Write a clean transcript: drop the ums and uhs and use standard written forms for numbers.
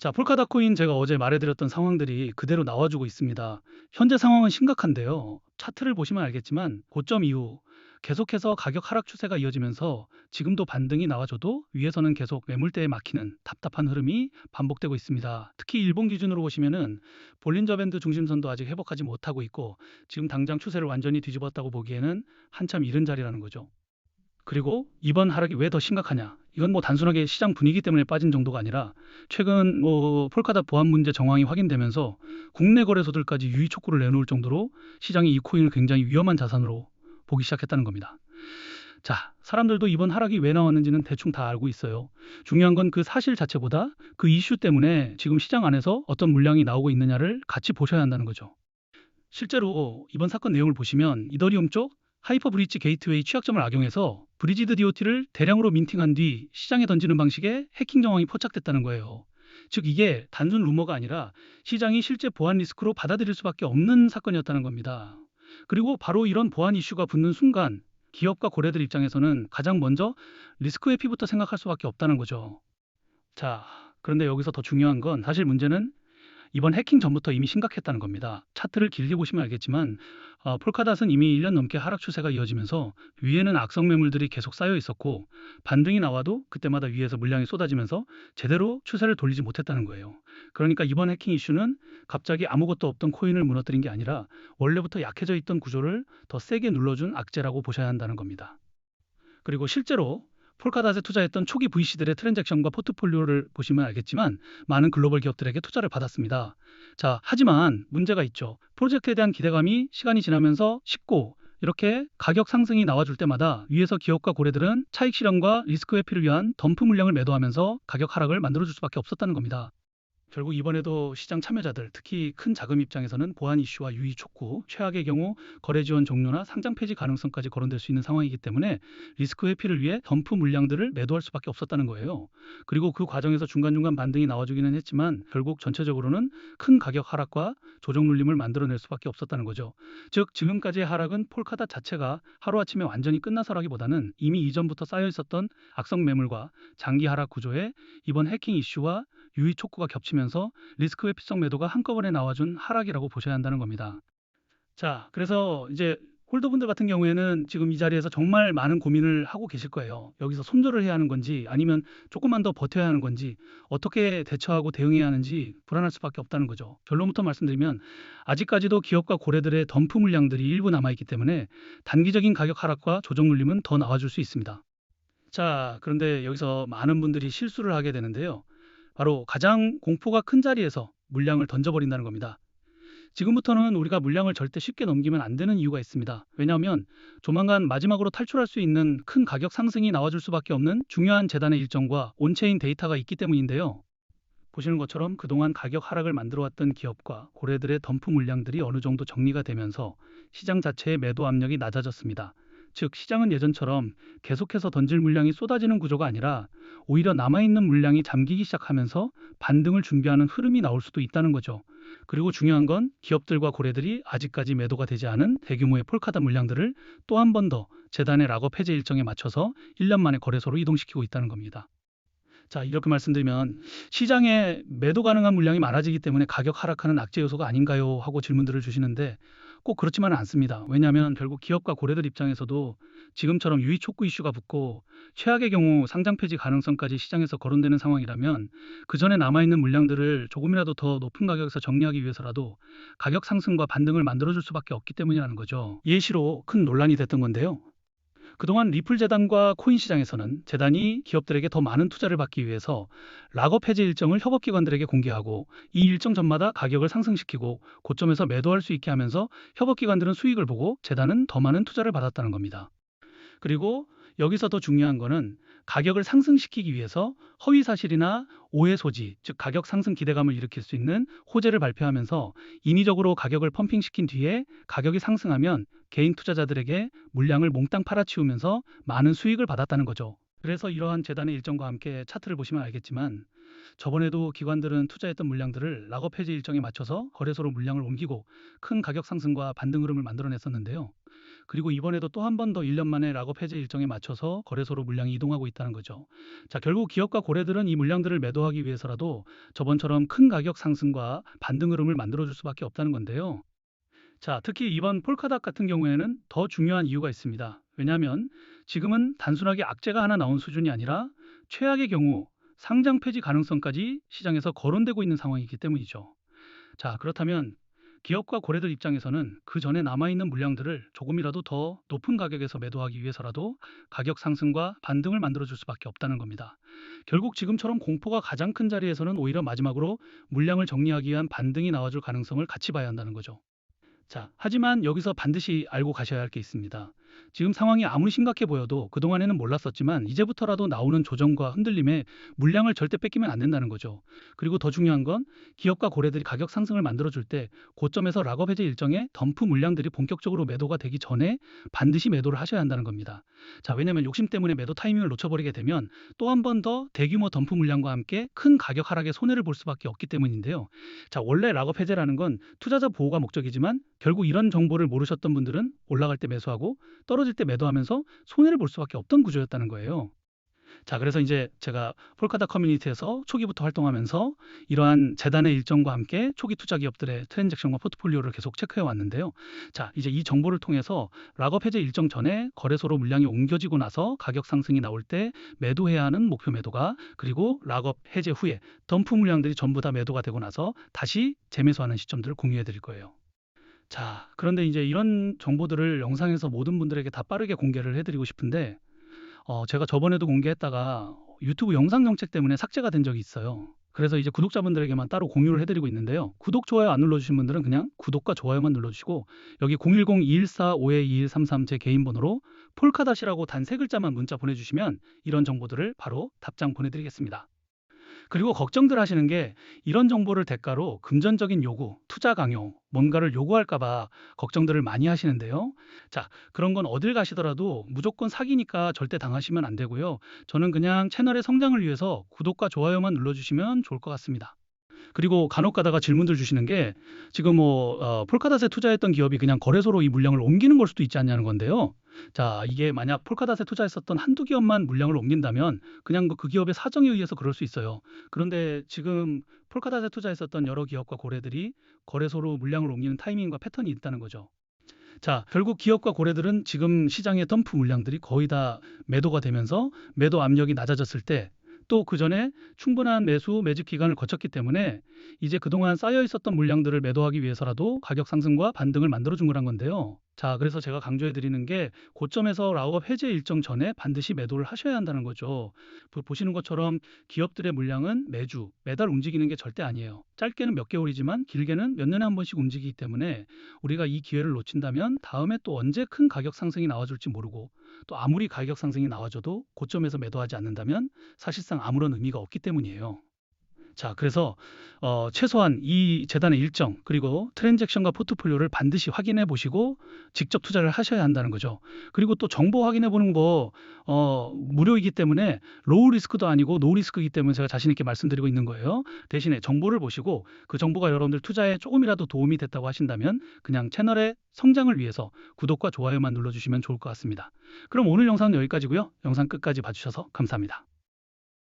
자, 폴카다 코인 제가 어제 말해드렸던 상황들이 그대로 나와주고 있습니다. 현재 상황은 심각한데요. 차트를 보시면 알겠지만 고점 이후 계속해서 가격 하락 추세가 이어지면서 지금도 반등이 나와줘도 위에서는 계속 매물대에 막히는 답답한 흐름이 반복되고 있습니다. 특히 일본 기준으로 보시면은 볼린저 밴드 중심선도 아직 회복하지 못하고 있고 지금 당장 추세를 완전히 뒤집었다고 보기에는 한참 이른 자리라는 거죠. 그리고 이번 하락이 왜 더 심각하냐? 이건 뭐 단순하게 시장 분위기 때문에 빠진 정도가 아니라 최근 폴카다 보안 문제 정황이 확인되면서 국내 거래소들까지 유의 촉구를 내놓을 정도로 시장이 이 코인을 굉장히 위험한 자산으로 보기 시작했다는 겁니다. 자, 사람들도 이번 하락이 왜 나왔는지는 대충 다 알고 있어요. 중요한 건 그 사실 자체보다 그 이슈 때문에 지금 시장 안에서 어떤 물량이 나오고 있느냐를 같이 보셔야 한다는 거죠. 실제로 이번 사건 내용을 보시면 이더리움 쪽 하이퍼 브릿지 게이트웨이 취약점을 악용해서 브리지드 DOT를 대량으로 민팅한 뒤 시장에 던지는 방식의 해킹 정황이 포착됐다는 거예요. 즉 이게 단순 루머가 아니라 시장이 실제 보안 리스크로 받아들일 수밖에 없는 사건이었다는 겁니다. 그리고 바로 이런 보안 이슈가 붙는 순간 기업과 고래들 입장에서는 가장 먼저 리스크 회피부터 생각할 수밖에 없다는 거죠. 자, 그런데 여기서 더 중요한 건 사실 문제는 이번 해킹 전부터 이미 심각했다는 겁니다. 차트를 길게 보시면 알겠지만 폴카닷은 이미 1년 넘게 하락 추세가 이어지면서 위에는 악성 매물들이 계속 쌓여 있었고 반등이 나와도 그때마다 위에서 물량이 쏟아지면서 제대로 추세를 돌리지 못했다는 거예요. 그러니까 이번 해킹 이슈는 갑자기 아무것도 없던 코인을 무너뜨린 게 아니라 원래부터 약해져 있던 구조를 더 세게 눌러준 악재라고 보셔야 한다는 겁니다. 그리고 실제로 폴카닷에 투자했던 초기 VC들의 트랜잭션과 포트폴리오를 보시면 알겠지만 많은 글로벌 기업들에게 투자를 받았습니다. 자, 하지만 문제가 있죠. 프로젝트에 대한 기대감이 시간이 지나면서 식고 이렇게 가격 상승이 나와줄 때마다 위에서 기업과 고래들은 차익 실현과 리스크 회피를 위한 덤프 물량을 매도하면서 가격 하락을 만들어줄 수밖에 없었다는 겁니다. 결국 이번에도 시장 참여자들, 특히 큰 자금 입장에서는 보안 이슈와 유의 촉구, 최악의 경우 거래 지원 종료나 상장 폐지 가능성까지 거론될 수 있는 상황이기 때문에 리스크 회피를 위해 덤프 물량들을 매도할 수밖에 없었다는 거예요. 그리고 그 과정에서 중간중간 반등이 나와주기는 했지만 결국 전체적으로는 큰 가격 하락과 조정 눌림을 만들어낼 수밖에 없었다는 거죠. 즉 지금까지의 하락은 폴카닷 자체가 하루아침에 완전히 끝나서라기보다는 이미 이전부터 쌓여 있었던 악성 매물과 장기 하락 구조에 이번 해킹 이슈와 유의 촉구가 겹치면서 리스크 회피성 매도가 한꺼번에 나와준 하락이라고 보셔야 한다는 겁니다. 자, 그래서 이제 홀더분들 같은 경우에는 지금 이 자리에서 정말 많은 고민을 하고 계실 거예요. 여기서 손절을 해야 하는 건지 아니면 조금만 더 버텨야 하는 건지 어떻게 대처하고 대응해야 하는지 불안할 수밖에 없다는 거죠. 결론부터 말씀드리면 아직까지도 기업과 고래들의 덤프 물량들이 일부 남아있기 때문에 단기적인 가격 하락과 조정 눌림은 더 나와줄 수 있습니다. 자, 그런데 여기서 많은 분들이 실수를 하게 되는데요. 바로 가장 공포가 큰 자리에서 물량을 던져버린다는 겁니다. 지금부터는 우리가 물량을 절대 쉽게 넘기면 안 되는 이유가 있습니다. 왜냐하면 조만간 마지막으로 탈출할 수 있는 큰 가격 상승이 나와줄 수밖에 없는 중요한 재단의 일정과 온체인 데이터가 있기 때문인데요. 보시는 것처럼 그동안 가격 하락을 만들어왔던 기업과 고래들의 덤프 물량들이 어느 정도 정리가 되면서 시장 자체의 매도 압력이 낮아졌습니다. 즉 시장은 예전처럼 계속해서 던질 물량이 쏟아지는 구조가 아니라 오히려 남아있는 물량이 잠기기 시작하면서 반등을 준비하는 흐름이 나올 수도 있다는 거죠. 그리고 중요한 건 기업들과 고래들이 아직까지 매도가 되지 않은 대규모의 폴카다 물량들을 또 한 번 더 재단의 락업 해제 일정에 맞춰서 1년 만에 거래소로 이동시키고 있다는 겁니다. 자, 이렇게 말씀드리면 시장에 매도 가능한 물량이 많아지기 때문에 가격 하락하는 악재 요소가 아닌가요? 하고 질문들을 주시는데 꼭 그렇지만은 않습니다. 왜냐하면 결국 기업과 고래들 입장에서도 지금처럼 유의 촉구 이슈가 붙고 최악의 경우 상장 폐지 가능성까지 시장에서 거론되는 상황이라면 그 전에 남아있는 물량들을 조금이라도 더 높은 가격에서 정리하기 위해서라도 가격 상승과 반등을 만들어줄 수밖에 없기 때문이라는 거죠. 예시로 큰 논란이 됐던 건데요. 그동안 리플 재단과 코인 시장에서는 재단이 기업들에게 더 많은 투자를 받기 위해서 락업 해제 일정을 협업기관들에게 공개하고 이 일정 전마다 가격을 상승시키고 고점에서 매도할 수 있게 하면서 협업기관들은 수익을 보고 재단은 더 많은 투자를 받았다는 겁니다. 그리고 여기서 더 중요한 거는 가격을 상승시키기 위해서 허위 사실이나 오해 소지, 즉 가격 상승 기대감을 일으킬 수 있는 호재를 발표하면서 인위적으로 가격을 펌핑시킨 뒤에 가격이 상승하면 개인 투자자들에게 물량을 몽땅 팔아치우면서 많은 수익을 받았다는 거죠. 그래서 이러한 재단의 일정과 함께 차트를 보시면 알겠지만 저번에도 기관들은 투자했던 물량들을 락업 해지 일정에 맞춰서 거래소로 물량을 옮기고 큰 가격 상승과 반등 흐름을 만들어냈었는데요. 그리고 이번에도 또 한 번 더 1년 만에 락업 해제 일정에 맞춰서 거래소로 물량이 이동하고 있다는 거죠. 자, 결국 기업과 고래들은 이 물량들을 매도하기 위해서라도 저번처럼 큰 가격 상승과 반등 흐름을 만들어줄 수밖에 없다는 건데요. 자, 특히 이번 폴카닥 같은 경우에는 더 중요한 이유가 있습니다. 왜냐하면 지금은 단순하게 악재가 하나 나온 수준이 아니라 최악의 경우 상장 폐지 가능성까지 시장에서 거론되고 있는 상황이기 때문이죠. 자, 그렇다면 기업과 고래들 입장에서는 그 전에 남아있는 물량들을 조금이라도 더 높은 가격에서 매도하기 위해서라도 가격 상승과 반등을 만들어줄 수밖에 없다는 겁니다. 결국 지금처럼 공포가 가장 큰 자리에서는 오히려 마지막으로 물량을 정리하기 위한 반등이 나와줄 가능성을 같이 봐야 한다는 거죠. 자, 하지만 여기서 반드시 알고 가셔야 할 게 있습니다. 지금 상황이 아무리 심각해 보여도 그동안에는 몰랐었지만 이제부터라도 나오는 조정과 흔들림에 물량을 절대 뺏기면 안 된다는 거죠. 그리고 더 중요한 건 기업과 고래들이 가격 상승을 만들어줄 때 고점에서 락업 해제 일정에 덤프 물량들이 본격적으로 매도가 되기 전에 반드시 매도를 하셔야 한다는 겁니다. 자, 왜냐면 욕심 때문에 매도 타이밍을 놓쳐버리게 되면 또 한 번 더 대규모 덤프 물량과 함께 큰 가격 하락에 손해를 볼 수밖에 없기 때문인데요. 자, 원래 락업 해제라는 건 투자자 보호가 목적이지만 결국 이런 정보를 모르셨던 분들은 올라갈 때 매수하고 떨어질 때 매도하면서 손해를 볼 수밖에 없던 구조였다는 거예요. 자, 그래서 이제 제가 폴카다 커뮤니티에서 초기부터 활동하면서 이러한 재단의 일정과 함께 초기 투자 기업들의 트랜잭션과 포트폴리오를 계속 체크해 왔는데요. 자, 이제 이 정보를 통해서 락업 해제 일정 전에 거래소로 물량이 옮겨지고 나서 가격 상승이 나올 때 매도해야 하는 목표 매도가, 그리고 락업 해제 후에 덤프 물량들이 전부 다 매도가 되고 나서 다시 재매수하는 시점들을 공유해 드릴 거예요. 자, 그런데 이제 이런 정보들을 영상에서 모든 분들에게 다 빠르게 공개를 해드리고 싶은데, 제가 저번에도 공개했다가 유튜브 영상 정책 때문에 삭제가 된 적이 있어요. 그래서 이제 구독자분들에게만 따로 공유를 해드리고 있는데요. 구독, 좋아요 안 눌러주신 분들은 그냥 구독과 좋아요만 눌러주시고, 여기 010-2145-2133 제 개인 번호로 폴카닷이라고 단 세 글자만 문자 보내주시면 이런 정보들을 바로 답장 보내드리겠습니다. 그리고 걱정들 하시는 게 이런 정보를 대가로 금전적인 요구, 투자 강요, 뭔가를 요구할까 봐 걱정들을 많이 하시는데요. 자, 그런 건 어딜 가시더라도 무조건 사기니까 절대 당하시면 안 되고요. 저는 그냥 채널의 성장을 위해서 구독과 좋아요만 눌러주시면 좋을 것 같습니다. 그리고 간혹 가다가 질문들 주시는 게 지금 폴카닷에 투자했던 기업이 그냥 거래소로 이 물량을 옮기는 걸 수도 있지 않냐는 건데요. 자, 이게 만약 폴카닷에 투자했었던 한두 기업만 물량을 옮긴다면 그냥 그 기업의 사정에 의해서 그럴 수 있어요. 그런데 지금 폴카닷에 투자했었던 여러 기업과 고래들이 거래소로 물량을 옮기는 타이밍과 패턴이 있다는 거죠. 자, 결국 기업과 고래들은 지금 시장의 덤프 물량들이 거의 다 매도가 되면서 매도 압력이 낮아졌을 때, 또 그 전에 충분한 매수 매집 기간을 거쳤기 때문에 이제 그동안 쌓여 있었던 물량들을 매도하기 위해서라도 가격 상승과 반등을 만들어 준 거란 건데요. 자, 그래서 제가 강조해 드리는 게 고점에서 락업 해제 일정 전에 반드시 매도를 하셔야 한다는 거죠. 보시는 것처럼 기업들의 물량은 매주 매달 움직이는 게 절대 아니에요. 짧게는 몇 개월이지만 길게는 몇 년에 한 번씩 움직이기 때문에 우리가 이 기회를 놓친다면 다음에 또 언제 큰 가격 상승이 나와줄지 모르고, 또 아무리 가격 상승이 나와줘도 고점에서 매도하지 않는다면 사실상 아무런 의미가 없기 때문이에요. 자, 그래서 최소한 이 재단의 일정, 그리고 트랜잭션과 포트폴리오를 반드시 확인해 보시고 직접 투자를 하셔야 한다는 거죠. 그리고 또 정보 확인해 보는 거 무료이기 때문에 로우 리스크도 아니고 노 리스크이기 때문에 제가 자신 있게 말씀드리고 있는 거예요. 대신에 정보를 보시고 그 정보가 여러분들 투자에 조금이라도 도움이 됐다고 하신다면 그냥 채널의 성장을 위해서 구독과 좋아요만 눌러주시면 좋을 것 같습니다. 그럼 오늘 영상은 여기까지고요. 영상 끝까지 봐주셔서 감사합니다.